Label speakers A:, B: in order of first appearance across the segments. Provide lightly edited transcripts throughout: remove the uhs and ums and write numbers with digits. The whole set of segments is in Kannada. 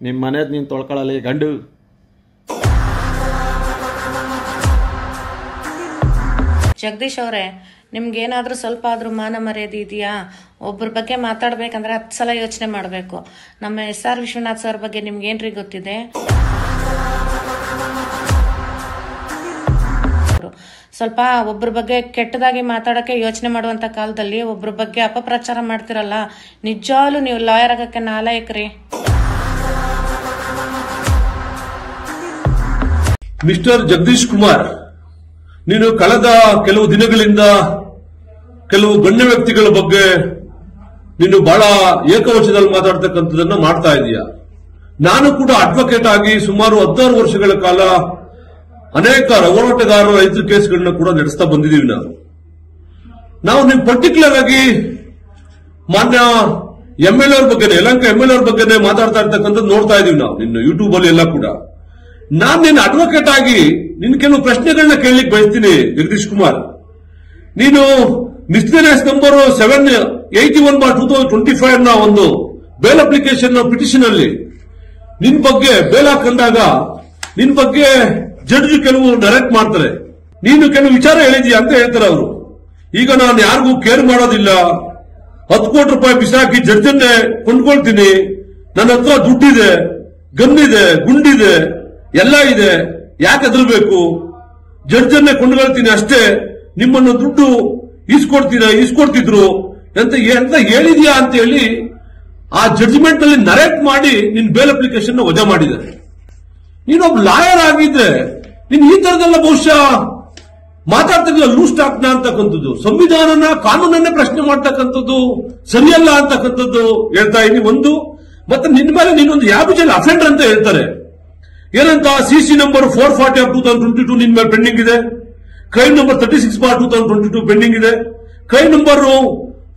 A: ನಿಮ್ಮ ಮನೇದು ನೀನು ತೊಳ್ಕೊಳ್ಳಲಿ ಗಂಡು.
B: ಜಗದೀಶ್ ಅವರೇ, ನಿಮ್ಗೇನಾದ್ರೂ ಸ್ವಲ್ಪ ಆದ್ರೂ ಮಾನ ಮರ್ಯಾದೆ ಇದೆಯಾ? ಒಬ್ಬರ ಬಗ್ಗೆ ಮಾತಾಡ್ಬೇಕಂದ್ರೆ 10 ಸಲ ಯೋಚನೆ ಮಾಡಬೇಕು. ನಮ್ಮ SR ವಿಶ್ವನಾಥ್ ಸರ್ ಬಗ್ಗೆ ನಿಮ್ಗೇನ್ರಿ ಗೊತ್ತಿದೆ? ಸ್ವಲ್ಪ ಒಬ್ಬರ ಬಗ್ಗೆ ಕೆಟ್ಟದಾಗಿ ಮಾತಾಡಕ್ಕೆ ಯೋಚನೆ ಮಾಡುವಂತ ಕಾಲದಲ್ಲಿ ಒಬ್ಬರ ಬಗ್ಗೆ ಅಪಪ್ರಚಾರ ಮಾಡ್ತಿರಲ್ಲ, ನಿಜವಾಗ್ಲೂ ನೀವು ಲಾಯರ್ ಆಗಕ್ಕೆ ನಾಲಾಯಕ್ರಿ.
C: ಮಿಸ್ಟರ್ ಜಗದೀಶ್ ಕುಮಾರ್, ನೀನು ಕಳೆದ ಕೆಲವು ದಿನಗಳಿಂದ ಕೆಲವು ಗಣ್ಯ ವ್ಯಕ್ತಿಗಳ ಬಗ್ಗೆ ನೀನು ಬಹಳ ಏಕವಚನದಲ್ಲಿ ಮಾತಾಡ್ತಕ್ಕಂಥದನ್ನ ಮಾಡ್ತಾ ಇದೀಯ. ನಾನು ಕೂಡ ಅಡ್ವೊಕೇಟ್ ಆಗಿ ಸುಮಾರು 16 ವರ್ಷಗಳ ಕಾಲ ಅನೇಕ ಹೋರಾಟಗಾರರ ರೈತರ ಕೇಸ್ಗಳನ್ನ ಕೂಡ ನಡೆಸ್ತಾ ಬಂದಿದ್ದೀವಿ. ನಾವು ನಿಮ್ ಪರ್ಟಿಕ್ಯುಲರ್ ಆಗಿ ಮಾನ್ಯ MLA ಅವ್ರ ಬಗ್ಗೆ, ಯಲಹಂಕ MLA ಅವ್ರ ಬಗ್ಗೆ ಮಾತಾಡ್ತಾ ಇರ್ತಕ್ಕಂಥದ್ದು ನೋಡ್ತಾ ಇದೀವಿ ನಾವು ನಿನ್ನ ಯೂಟ್ಯೂಬ್ ಅಲ್ಲಿ ಎಲ್ಲ ಕೂಡ. ನಾನು ನಿನ್ನ ಅಡ್ವೊಕೇಟ್ ಆಗಿ ನಿನ್ ಕೆಲವು ಪ್ರಶ್ನೆಗಳನ್ನ ಕೇಳಲಿಕ್ಕೆ ಬಯಸ್ತೀನಿ. ಜಗದೀಶ್ ಕುಮಾರ್, ನೀನು ಮಿಸ್ಲೇನಿಯಸ್ ನಂಬರ್ 781/2025 ನ ಒಂದು ಬೇಲ್ ಅಪ್ಲಿಕೇಶನ್ ಪಿಟಿಷನ್ ಅಲ್ಲಿ ನಿನ್ ಬಗ್ಗೆ ಬೇಲ್ ಹಾಕಂದಾಗ ನಿನ್ ಬಗ್ಗೆ ಜಡ್ಜ್ ಕೆಲವು ನರೇಟ್ ಮಾಡ್ತಾರೆ. ನೀನು ಕೆಲವು ವಿಚಾರ ಹೇಳಿದೀಯ ಅಂತ ಹೇಳ್ತಾರೆ ಅವರು. ಈಗ ನಾನು ಯಾರಿಗೂ ಕೇರ್ ಮಾಡೋದಿಲ್ಲ, 10 ಕೋಟಿ ರೂಪಾಯಿ ಬಿಸಾಕಿ ಜಡ್ಜನ್ನೇ ಕೊಂಡ್ಕೊಳ್ತೀನಿ, ನನ್ನ ಹತ್ರ ದುಡ್ಡಿದೆ, ಗನ್ನಿದೆ, ಗುಂಡಿದೆ, ಎಲ್ಲ ಇದೆ, ಯಾಕೆ ಹೆದರ್ಬೇಕು, ಜಡ್ಜನ್ನೇ ಕೊಂಡ್ಕೊಳ್ತೀನಿ ಅಷ್ಟೇ, ನಿಮ್ಮನ್ನು ದುಡ್ಡು ಈಸ್ಕೊಡ್ತಿದ್ರು ಅಂತ ಹೇಳಿದ್ಯಾ ಅಂತ ಹೇಳಿ ಆ ಜಡ್ಜ್ಮೆಂಟ್ ನಲ್ಲಿ ನರೇಟ್ ಮಾಡಿ ನಿನ್ ಬೇಲ್ ಅಪ್ಲಿಕೇಶನ್ ವಜಾ ಮಾಡಿದ್ದಾರೆ. ನೀನೊಬ್ಬ ಲಾಯರ್ ಆಗಿದ್ರೆ ನೀನ್ ಈ ತರದೆಲ್ಲ ಬಹುಶಃ ಮಾತಾಡ್ತಿರ್ಲಿಲ್ಲ. ಲೂಸ್ ಟಾಕ್ನ ಅಂತಕ್ಕಂಥದ್ದು, ಸಂವಿಧಾನನ ಕಾನೂನನ್ನೇ ಪ್ರಶ್ನೆ ಮಾಡ್ತಕ್ಕಂಥದ್ದು ಸರಿಯಲ್ಲ ಅಂತಕ್ಕಂಥದ್ದು ಹೇಳ್ತಾ ಇದೀನಿ ಒಂದು. ಮತ್ತೆ ನಿನ್ ಮೇಲೆ ನೀನೊಂದು ಹ್ಯಾಬಿಚುವಲ್ ಅಫೆಂಡರ್ ಅಂತ ಹೇಳ್ತಾರೆ. ಏನಂತ CC ನಂಬರ್ 440/2022 ನಿನ್ ಮೇಲೆ ಪೆಂಡಿಂಗ್ ಇದೆ, ಕ್ರೈಮ್ ನಂಬರ್ 36/2022 ಪೆಂಡಿಂಗ್ ಇದೆ, ಕ್ರೈಮ್ ನಂಬರ್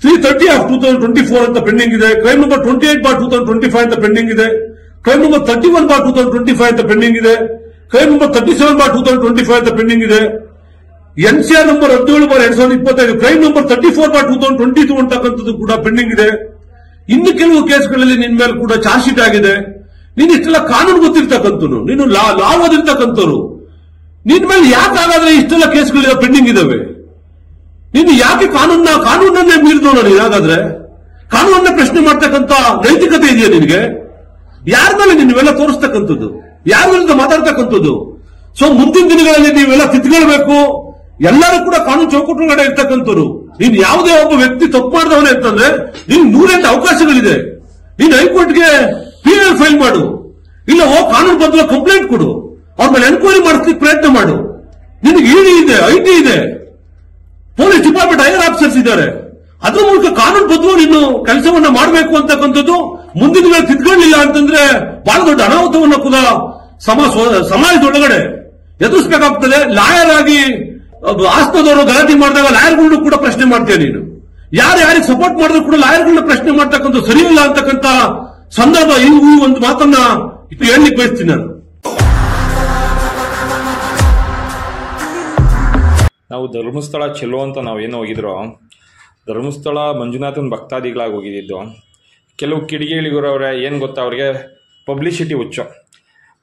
C: 330/2024 ಅಂತ ಪೆಂಡಿಂಗ್ ಇದೆ, ಕ್ರೈಮ್ ನಂಬರ್ 28/2025 ಅಂತ ಪೆಂಡಿಂಗ್ ಇದೆ, ಕ್ರೈಮ್ ನಂಬರ್ 31/2025 ಅಂತ ಪೆಂಡಿಂಗ್ ಇದೆ, ಕ್ರೈಮ್ ನಂಬರ್ 37/2025 ಅಂತ ಪೆಂಡಿಂಗ್ ಇದೆ, NCR ನಂಬರ್ 17/2025, ಕ್ರೈಮ್ ನಂಬರ್ 34/2022 ಅಂತಕ್ಕಂಥದ್ದು ಕೂಡ ಪೆಂಡಿಂಗ್ ಇದೆ. ಇನ್ನು ಕೆಲವು ಕೇಸ್ಗಳಲ್ಲಿ ನಿನ್ ಮೇಲೆ ಕೂಡ ಚಾರ್ಜ್ ಶೀಟ್ ಆಗಿದೆ. ನೀನು ಇಷ್ಟೆಲ್ಲ ಕಾನೂನು ಗೊತ್ತಿರ್ತಕ್ಕಂಥವ್ರು, ನೀನು ಲಾ ಓದಿರ್ತಕ್ಕಂಥವ್ರು, ನಿನ್ ಮೇಲೆ ಯಾಕೆ ಹಾಗಾದ್ರೆ ಇಷ್ಟೆಲ್ಲ ಕೇಸ್ಗಳು ಪೆಂಡಿಂಗ್ ಇದಾವೆ? ನೀನು ಯಾಕೆ ಕಾನೂನನ್ನೇ ಮೀರಿದವನು? ನೀನಾಗಾದ್ರೆ ಕಾನೂನನ್ನ ಪ್ರಶ್ನೆ ಮಾಡ್ತಕ್ಕಂಥ ನೈತಿಕತೆ ಇದೆಯಾ ನಿನಗೆ? ಯಾರ ಮೇಲೆ ನೀವೆಲ್ಲ ತೋರಿಸ್ತಕ್ಕಂಥದ್ದು, ಯಾರ ವಿರುದ್ಧ ಮಾತಾಡ್ತಕ್ಕಂಥದ್ದು? ಸೊ ಮುಂದಿನ ದಿನಗಳಲ್ಲಿ ನೀವೆಲ್ಲ ತಿದ್ಕೊಳ್ಬೇಕು. ಎಲ್ಲರೂ ಕೂಡ ಕಾನೂನು ಚೌಕಟ್ಟುಗಳಡೆ ಇರ್ತಕ್ಕಂಥವ್ರು. ನೀನು ಯಾವುದೇ ಒಬ್ಬ ವ್ಯಕ್ತಿ ತಪ್ಪು ಮಾಡಿದವನೇ ಅಂತಂದ್ರೆ ನೀನು 108 ಅವಕಾಶಗಳಿದೆ. ನೀನು ಹೈಕೋರ್ಟ್ಗೆ PL ಫೈಲ್ ಮಾಡು, ಇಲ್ಲ ಕಾನೂನು ಬದ್ಧ ಕಂಪ್ಲೇಂಟ್ ಕೊಡು, ಅವ್ರ ಮೇಲೆ ಎನ್ಕ್ವೈರಿ ಮಾಡಿಸ್ಲಿಕ್ಕೆ ಪ್ರಯತ್ನ ಮಾಡು. ನಿನಗೆ ED ಇದೆ, IT ಇದೆ, ಪೊಲೀಸ್ ಡಿಪಾರ್ಟ್ಮೆಂಟ್ ಹೈಯರ್ ಆಫೀಸರ್ಸ್ ಇದ್ದಾರೆ. ಅದ್ರ ಮೂಲಕ ಕಾನೂನು ಬದ್ಧ ನೀನು ಕೆಲಸವನ್ನ ಮಾಡಬೇಕು ಅಂತಕ್ಕಂಥದ್ದು. ಮುಂದಿನ ದಿನ ತಿದ್ಕೊಳ್ಳಿಲ್ಲ ಅಂತಂದ್ರೆ ಬಹಳ ದೊಡ್ಡ ಅನಾಹುತವನ್ನ ಕೂಡ ಸಮಾಜದೊಳಗಡೆ ಎದುರಿಸಬೇಕಾಗ್ತದೆ. ಲಾಯರ್ ಆಗಿ ಆಸ್ತದವರು ಗಲಾಟೆ ಮಾಡಿದಾಗ ಲಾಯರ್ಗಳನ್ನು ಕೂಡ ಪ್ರಶ್ನೆ ಮಾಡ್ತೀಯ ನೀನು. ಯಾರಿಗೆ ಸಪೋರ್ಟ್ ಮಾಡಿದ್ರು ಕೂಡ ಲಾಯರ್ಗಳನ್ನ ಪ್ರಶ್ನೆ ಮಾಡ್ತಕ್ಕಂಥ ಸರಿಯಿಲ್ಲ ಅಂತಕ್ಕಂಥ ಸಂದರ್ಭ ಈ ಒಂದು ಮಾತನ್ನ ಹೇಳಲಿಕ್ಕೆ ಬಯಸ್ತೀನಿ ನಾನು.
D: ನಾವು ಧರ್ಮಸ್ಥಳ ಚೆಲೋ ಅಂತ ನಾವೇನು ಹೋಗಿದ್ರು, ಧರ್ಮಸ್ಥಳ ಮಂಜುನಾಥನ ಭಕ್ತಾದಿಗಳಾಗಿ ಹೋಗಿದ್ದು. ಕೆಲವು ಕಿಡಿಗೇಳಿಗರವ್ರೆ, ಏನು ಗೊತ್ತಾ, ಅವ್ರಿಗೆ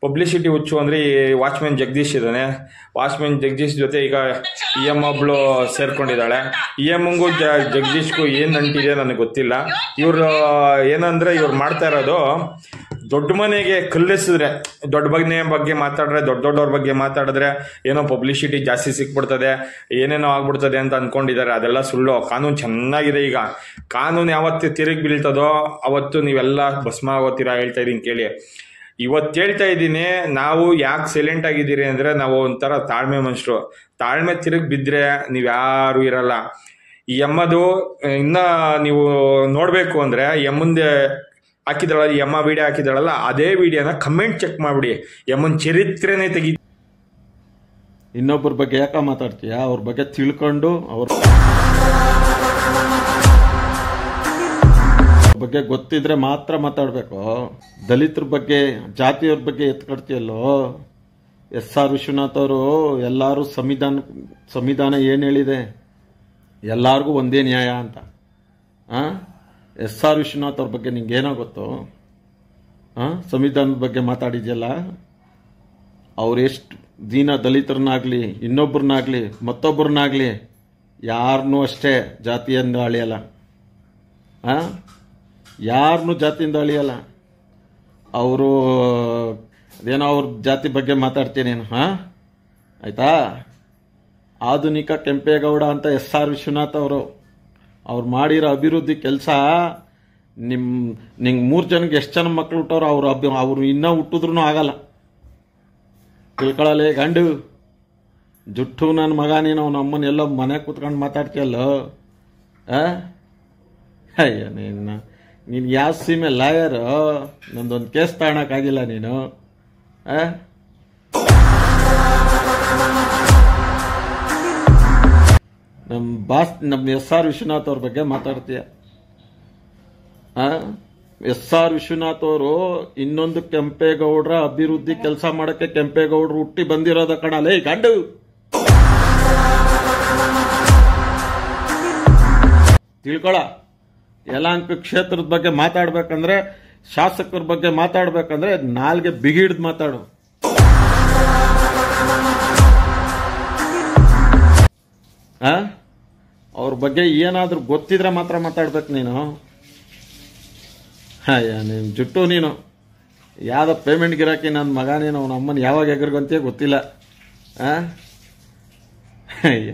D: ಪಬ್ಲಿಸಿಟಿ ಹುಚ್ಚು ಅಂದರೆ ಈ ವಾಚ್ಮ್ಯಾನ್ ಜಗದೀಶ್ ಇದ್ದಾನೆ. ವಾಚ್ಮ್ಯಾನ್ ಜಗದೀಶ್ ಜೊತೆ ಈಗ EM ಒಬ್ಳು ಸೇರ್ಕೊಂಡಿದ್ದಾಳೆ. EMಗೂ ಜಗದೀಶ್ಗೂ ಏನು ಅಂಟಿದೆ ನನಗೆ ಗೊತ್ತಿಲ್ಲ. ಇವರು ಏನಂದರೆ ಇವ್ರು ಮಾಡ್ತಾ ಇರೋದು ದೊಡ್ಡ ಮನೆಗೆ ಕಲ್ಲೆಸಿದ್ರೆ, ದೊಡ್ಡ ಬಗ್ಗೆ ಮಾತಾಡಿದ್ರೆ, ದೊಡ್ಡವ್ರ ಬಗ್ಗೆ ಮಾತಾಡಿದ್ರೆ ಏನೋ ಪಬ್ಲಿಸಿಟಿ ಜಾಸ್ತಿ ಸಿಕ್ಬಿಡ್ತದೆ, ಏನೇನೋ ಆಗ್ಬಿಡ್ತದೆ ಅಂತ ಅಂದ್ಕೊಂಡಿದ್ದಾರೆ. ಅದೆಲ್ಲ ಸುಳ್ಳು. ಕಾನೂನು ಚೆನ್ನಾಗಿದೆ. ಈಗ ಕಾನೂನು ಯಾವತ್ತು ತಿರುಗಿ ಬೀಳ್ತದೋ ಅವತ್ತು ನೀವೆಲ್ಲ ಭಸ್ಮ ಆಗೋತೀರಾ. ಹೇಳ್ತಾ ಇದ್ದೀನಿ ಕೇಳಿ. ಇವತ್ತು ಹೇಳ್ತಾ ಇದ್ದೀನಿ, ನಾವು ಯಾಕೆ ಸೈಲೆಂಟ್ ಆಗಿದ್ದೀರಿ ಅಂದರೆ ನಾವು ಒಂಥರ ತಾಳ್ಮೆ ಮನುಷ್ಯರು. ತಾಳ್ಮೆ ತಿರುಗಿ ಬಿದ್ದರೆ ನೀವು ಯಾರು ಇರಲ್ಲ. ಈ ಎಮ್ಮದು ಇನ್ನ ನೀವು ನೋಡಬೇಕು ಅಂದರೆ ಎಮ್ಮಂದೆ ಹಾಕಿದಳಲ್ಲ, ಎಮ್ಮ ವಿಡಿಯೋ ಹಾಕಿದಳಲ್ಲ, ಅದೇ ವಿಡಿಯೋನ ಕಮೆಂಟ್ ಚೆಕ್ ಮಾಡಿಬಿಡಿ. ಎಮ್ಮನ ಚರಿತ್ರೆನೇ ತೆಗಿ.
A: ಇನ್ನೊಬ್ಬರ ಬಗ್ಗೆ ಯಾಕೆ ಮಾತಾಡ್ತೀಯ? ಅವ್ರ ಬಗ್ಗೆ ತಿಳ್ಕೊಂಡು ಅವ್ರ ಬಗ್ಗೆ ಗೊತ್ತಿದ್ರೆ ಮಾತ್ರ ಮಾತಾಡಬೇಕು. ದಲಿತರ ಬಗ್ಗೆ, ಜಾತಿಯವ್ರ ಬಗ್ಗೆ ಎತ್ಕೊಡ್ತೀಯಲ್ಲೋ. SR ವಿಶ್ವನಾಥ್ ಅವರು ಎಲ್ಲರೂ ಸಂವಿಧಾನ ಏನು ಹೇಳಿದೆ, ಎಲ್ಲರಿಗೂ ಒಂದೇ ನ್ಯಾಯ ಅಂತ. SR ವಿಶ್ವನಾಥ್ ಅವ್ರ ಬಗ್ಗೆ ನಿಂಗೇನೋ ಗೊತ್ತು? ಸಂವಿಧಾನದ ಬಗ್ಗೆ ಮಾತಾಡಿದ್ಯಲ್ಲ, ಅವ್ರು ಎಷ್ಟು ದೀನ ದಲಿತರನ್ನಾಗ್ಲಿ ಇನ್ನೊಬ್ಬರನ್ನಾಗ್ಲಿ ಮತ್ತೊಬ್ಬರನ್ನಾಗ್ಲಿ ಯಾರನ್ನೂ ಅಷ್ಟೇ ಜಾತಿಯಿಂದ ಅಳಿಯಲ್ಲ, ಯಾರನ್ನೂ ಜಾತಿಯಿಂದ ಅಳಿಯಲ್ಲ. ಅವರು ಅದೇನೋ ಅವ್ರ ಜಾತಿ ಬಗ್ಗೆ ಮಾತಾಡ್ತೀನಿ ಆಯ್ತಾ. ಆಧುನಿಕ ಕೆಂಪೇಗೌಡ ಅಂತ SR ವಿಶ್ವನಾಥ್ ಅವ್ರು ಮಾಡಿರೋ ಅಭಿವೃದ್ಧಿ ಕೆಲಸ ನಿಂಗೆ 3 ಜನಕ್ಕೆ ಎಷ್ಟು ಜನ ಮಕ್ಕಳು ಹುಟ್ಟವ್ರು ಅವ್ರು ಇನ್ನೂ ಹುಟ್ಟಿದ್ರು ಆಗಲ್ಲ. ತಿಳ್ಕೊಳ್ಳಲ್ಲ ಗಂಡು ಜುಟ್ಟು ನನ್ನ ಮಗ ನೀನು ಅವನ ಅಮ್ಮನೆಲ್ಲ ಮನೆ ಕೂತ್ಕೊಂಡು ಮಾತಾಡ್ತೀಯಲ್ಲೋ. ಅಯ್ಯ ನೀನು ಯಾವ ಸೀಮೆ ಲಾಯರು, ನಂದೊಂದು ಕೇಸ್ ತಗೊಳಕ್ಕಾಗಿಲ್ಲ ನೀನು. ನಮ್ಮ SR ವಿಶ್ವನಾಥ್ ಅವ್ರ ಬಗ್ಗೆ ಮಾತಾಡ್ತೀಯ. SR ವಿಶ್ವನಾಥ್ ಅವರು ಇನ್ನೊಂದು ಕೆಂಪೇಗೌಡರ ಅಭಿವೃದ್ಧಿ ಕೆಲಸ ಮಾಡಕ್ಕೆ ಕೆಂಪೇಗೌಡರು ಹುಟ್ಟಿ ಬಂದಿರೋದ ಕಣಲೇ ಗಂಡು. ತಿಳ್ಕೊಳ. ಯಲಹಂಕ ಕ್ಷೇತ್ರದ ಬಗ್ಗೆ ಮಾತಾಡ್ಬೇಕಂದ್ರೆ, ಶಾಸಕರ ಬಗ್ಗೆ ಮಾತಾಡ್ಬೇಕಂದ್ರೆ ನಾಲ್ಗೆ ಬಿಗಿಡ್ದು ಮಾತಾಡು. ಅವ್ರ ಬಗ್ಗೆ ಏನಾದ್ರೂ ಗೊತ್ತಿದ್ರೆ ಮಾತ್ರ ಮಾತಾಡ್ಬೇಕು ನೀನು. ನೀನು ಜುಟ್ಟು ನೀನು ಯಾವ್ದೋ ಪೇಮೆಂಟ್ ಗಿರಾಕಿ ನನ್ನ ಮಗ ನೀನು. ಅವನ ಅಮ್ಮನ ಯಾವಾಗ ಎಗರ್ಗಂತೀಯ ಗೊತ್ತಿಲ್ಲ. ಅಯ್ಯ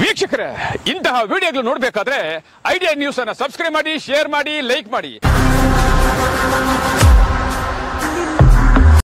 E: ವೀಕ್ಷಕರೇ, ಇಂತಹ ವಿಡಿಯೋಗಳು ನೋಡಬೇಕಾದ್ರೆ ಐಡಿಯಾ ನ್ಯೂಸ್ ಅನ್ನು ಸಬ್ಸ್ಕ್ರೈಬ್ ಮಾಡಿ, ಶೇರ್ ಮಾಡಿ, ಲೈಕ್ ಮಾಡಿ.